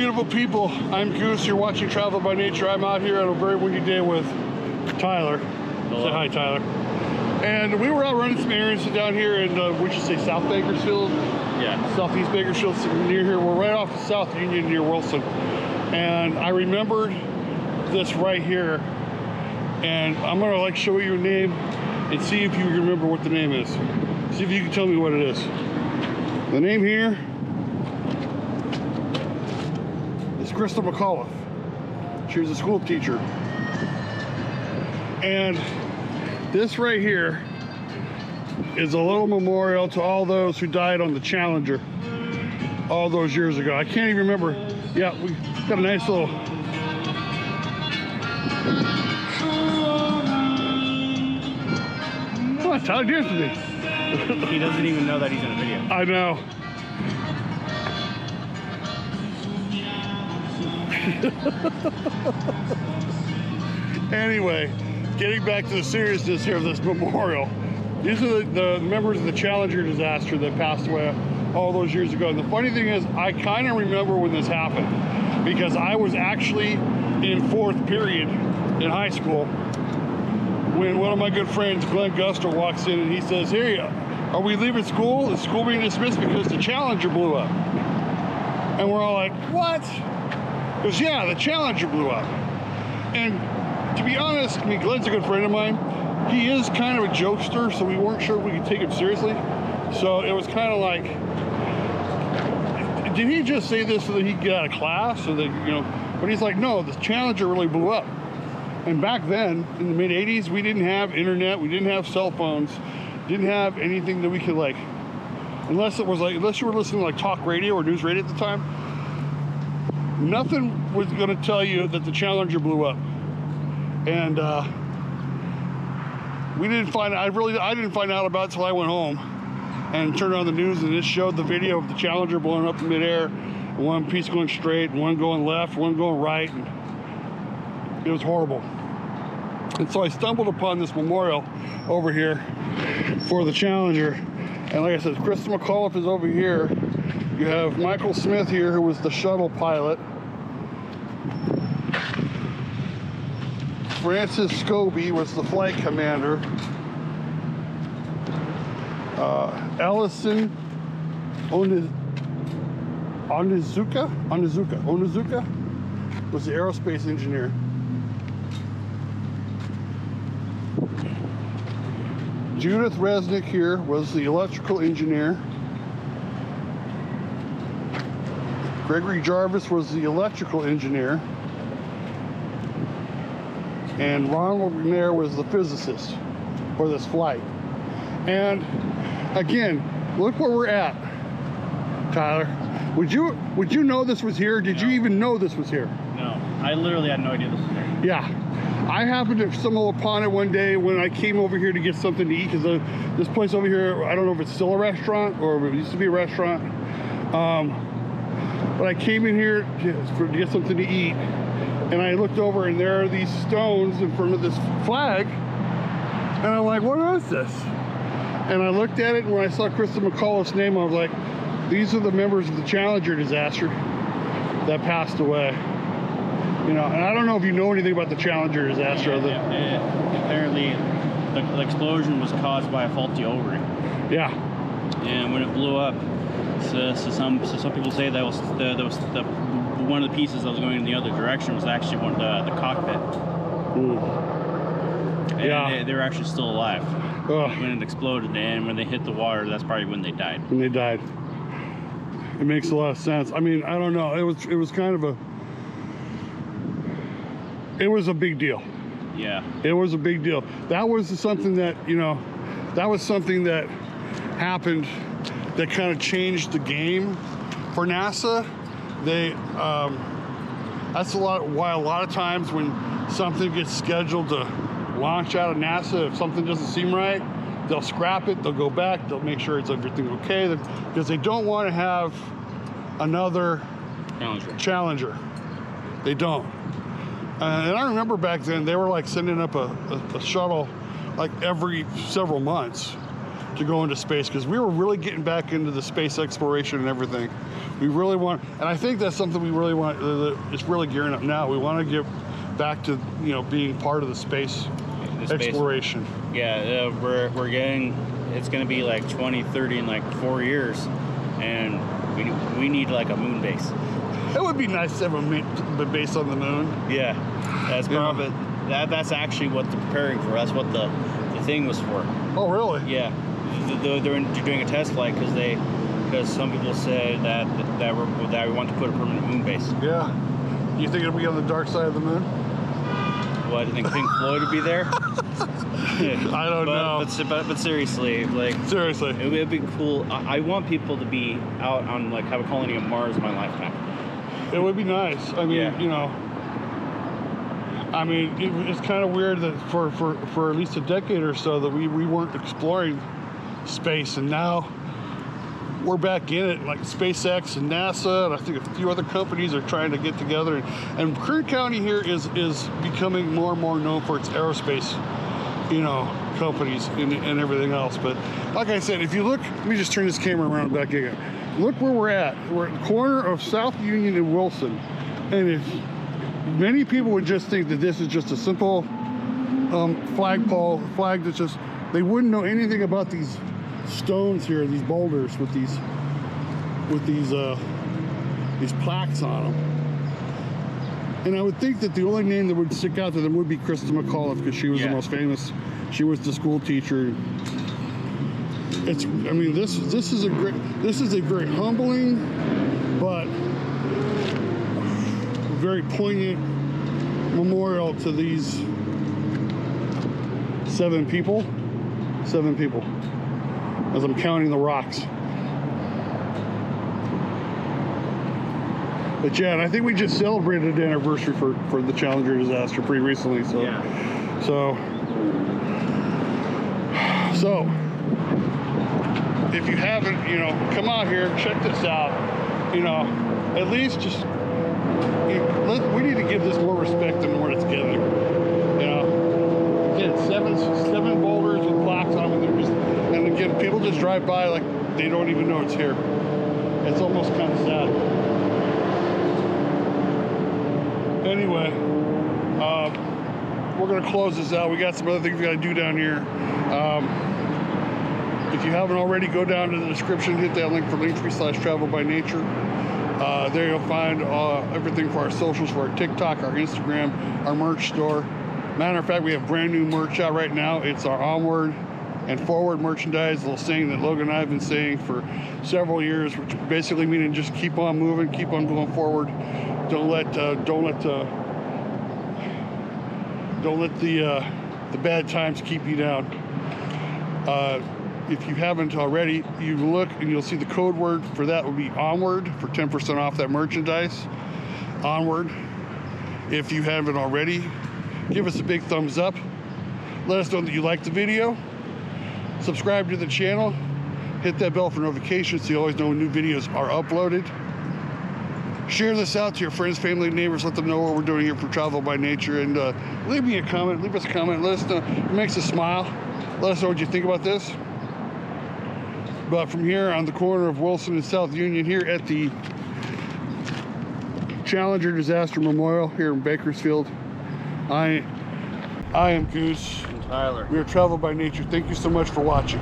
beautiful people. I'm Goose. You're watching Travel by Nature. I'm out here on a very windy day with Tyler. Hello. Say hi, Tyler. And we were out running some errands down here in, we should say South Bakersfield? Yeah. Southeast Bakersfield, near here. We're right off of South Union near Wilson. And I remembered this right here. And I'm gonna like show you a name and see if you remember what the name is. See if you can tell me what it is. The name here is Crystal McAuliffe. She was a school teacher. And this right here is a little memorial to all those who died on the Challenger all those years ago. I can't even remember. Yeah, we got a nice little... Come on, Tyler, dance with me. He doesn't even know that he's in a video. I know. Anyway, getting back to the seriousness here of this memorial. These are the members of the Challenger disaster that passed away all those years ago. And the funny thing is, I kind of remember when this happened because I was actually in 4th period in high school when one of my good friends, Glenn Guster, walks in and he says, "Hey, are we leaving school? Is school being dismissed because the Challenger blew up?" And we're all like, "What?" He goes, "Yeah, the Challenger blew up." And to be honest, I mean, Glenn's a good friend of mine. He is kind of a jokester, so we weren't sure if we could take him seriously. So it was kind of like, did he just say this so that he'd get out of class? So that, you know, but he's like, no, the Challenger really blew up. And back then, in the mid 80s, we didn't have internet, we didn't have cell phones, didn't have anything that we could like, unless you were listening to like talk radio or news radio at the time, nothing was gonna tell you that the Challenger blew up. And we didn't find, I didn't find out about it until I went home and turned on the news, and it showed the video of the Challenger blowing up in midair, one piece going straight, one going left, one going right, and it was horrible. And so I stumbled upon this memorial over here for the Challenger. And like I said, Crystal McAuliffe is over here. You have Michael Smith here, who was the Shuttle pilot. Francis Scobie was the flight commander. Ellison Onizuka was the aerospace engineer. Judith Resnick here was the electrical engineer. Gregory Jarvis was the electrical engineer. And Ronald McNair was the physicist for this flight. And again, look where we're at, Tyler. Would you know this was here? Did you even know this was here? No, I literally had no idea this was there. Yeah. I happened to stumble upon it one day when I came over here to get something to eat, because this place over here, I don't know if it's still a restaurant or if it used to be a restaurant. But I came in here to get something to eat, and I looked over and there are these stones in front of this flag, and I'm like, what is this? And I looked at it, and when I saw Crystal McAuliffe's name, I was like, these are the members of the Challenger disaster that passed away. You know, and I don't know if you know anything about the Challenger disaster. Apparently, the explosion was caused by a faulty ovary. Yeah. And when it blew up, so some people say that was one of the pieces that was going in the other direction was actually one of the cockpit. And yeah. They were actually still alive when it exploded, and when they hit the water, that's probably when they died. When they died. It makes a lot of sense. I mean, I don't know. It was kind of it was a big deal. Yeah. It was a big deal. That was something that, you know, that was something that happened that kind of changed the game for NASA. That's why a lot of times when something gets scheduled to launch out of NASA, if something doesn't seem right, they'll scrap it, they'll go back, they'll make sure it's everything okay, because they don't want to have another Challenger. They don't. And I remember back then, they were like sending up a shuttle like every several months. to go into space, because we were really getting back into the space exploration and everything. We really want, and I think that's something we really want. It's really gearing up now. We want to get back to, you know, being part of the space exploration. Yeah, we're getting. It's going to be like 2030 in like 4 years, and we need like a moon base. It would be nice to have a base on the moon. Yeah, that's probably that's actually what they're preparing for. That's what the thing was for. Oh, really? Yeah, they're doing a test flight because some people said that we want to put a permanent moon base. Yeah. Do you think it'll be on the dark side of the moon? What, do you think Pink Floyd would be there? I don't know. But seriously, like seriously, it'd be cool. I want people to be out on like have a colony on Mars in my lifetime. It would be nice. I mean, Yeah. you know, I mean, it's kind of weird that for at least a decade or so that we weren't exploring space, and now we're back in it. Like SpaceX and NASA, and I think a few other companies are trying to get together. And Kern County here is becoming more and more known for its aerospace, you know, companies and everything else. But like I said, if you look, let me just turn this camera around back again. Look where we're at. We're at the corner of South Union and Wilson. And if many people would just think that this is just a simple flag that's just, they wouldn't know anything about these stones here, these boulders with these plaques on them. And I would think that the only name that would stick out to them would be Kristen McAuliffe, because she was the most famous. She was the school teacher. It's, I mean, this is a very humbling but very poignant memorial to these 7 people. 7 people, as I'm counting the rocks. But yeah, and I think we just celebrated the anniversary for the Challenger disaster pretty recently. So, Yeah. So if you haven't, you know, come out here, check this out. You know, at least just, we need to give this more respect than what it's getting. You know, again, seven boulders with plaques on them, and again, people just drive by like they don't even know it's here. It's almost kind of sad. Anyway, we're gonna close this out. We got some other things we gotta do down here. If you haven't already, go down to the description, hit that link for Linktree/travelbynature. There you'll find everything for our socials, for our TikTok, our Instagram, our merch store. Matter of fact, we have brand new merch out right now. It's our Onward and Forward merchandise, a little saying that Logan and I have been saying for several years, which basically meaning just keep on moving, keep on going forward. Don't let the bad times keep you down. If you haven't already, you look and you'll see the code word for that would be Onward for 10% off that merchandise. Onward. If you haven't already, give us a big thumbs up. Let us know that you liked the video. Subscribe to the channel. Hit that bell for notifications so you always know when new videos are uploaded. Share this out to your friends, family, neighbors. Let them know what we're doing here for Travel by Nature. And leave me a comment. Leave us a comment. Let us know. It makes us smile. Let us know what you think about this. But from here on the corner of Wilson and South Union, here at the Challenger Disaster Memorial here in Bakersfield, I am Goose. And Tyler. We are Travel by Nature. Thank you so much for watching.